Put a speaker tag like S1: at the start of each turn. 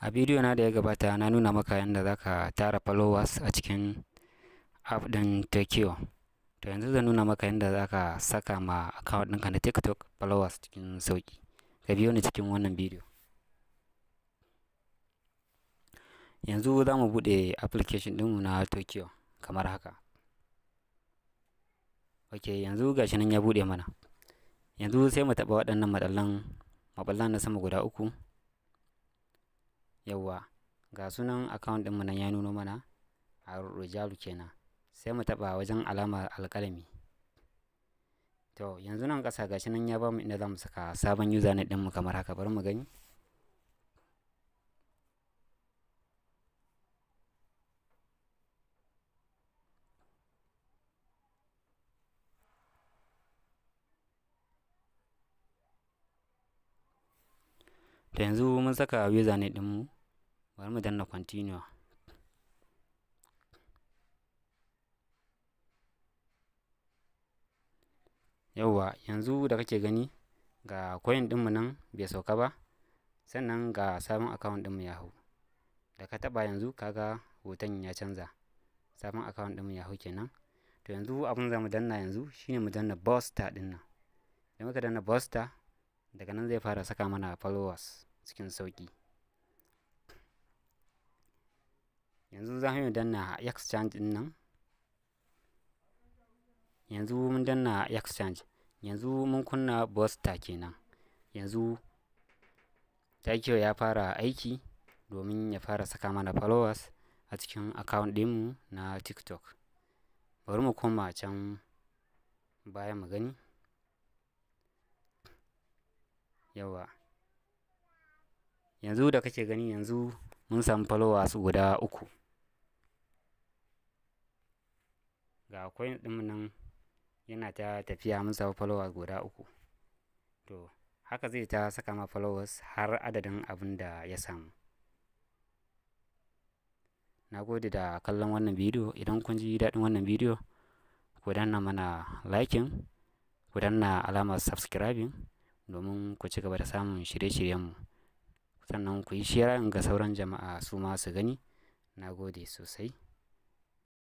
S1: A bidiyo na da ya gabata na nuna maka yadda za ka tara followers a cikin app ɗin Tokyo. To yanzu zan nuna maka yadda za ka saka ma account ɗinka na TikTok followers cikin sauƙi. Ka biyo ni cikin wannan bidiyo. Yanzu za mu buɗe application ɗinmu na Tokyo kamar haka. Ok, yanzu gashi nan ya buɗe mana. Yanzu sai mu taɓa waɗannan maɓallan na sama guda uku. Yawwa, ga sunan account ɗinmu nan ya nuno mana a Rojalu kenan. Sai mu taɓa wajen alamar alƙalami. To yanzu nan ƙasa gashi nan ya bamu inda za mu saka sabon username ɗinmu kamar haka. Bari mu gani. To yanzu mun saka username ɗinmu. Bari mu danna continue. Yawwa, yanzu da kake gani ga coin ɗinmu nan bai sauka ba, sannan ga sabon account ɗinmu ya hau. Da ka taɓa yanzu kaga hoton ya canza. Sabon account ɗinmu ya hau kenan. To yanzu abin za mu danna yanzu shine mu danna booster ɗin nan. Idan muka danna booster, daga nan zai fara saka mana followers cikin sauƙi. Yanzu za mu danna exchange ɗin nan. Yanzu mun danna exchange. Yanzu mun kunna booster kenan. Yanzu Tokyo ya fara aiki domin ya fara saka mana followers a cikin account ɗinmu na TikTok. Bari mu koma can baya mu gani. Yawwa. Yanzu da kake gani yanzu mun samu followers guda uku. Ga coin ɗinmu nan yana ta tafiya mun samu followers guda uku. To haka zai ta saka ma followers har adadin abin da ya samu. Na gode da kallon wannan bidiyo. Idan kun ji daɗin wannan bidiyo, ku danna mana liking, ku danna alamar subscribing domin ku ci gaba da samun shirye-shiryenmu. Sannan ku yi share ga sauran jama'a su ma su gani. Na gode sosai.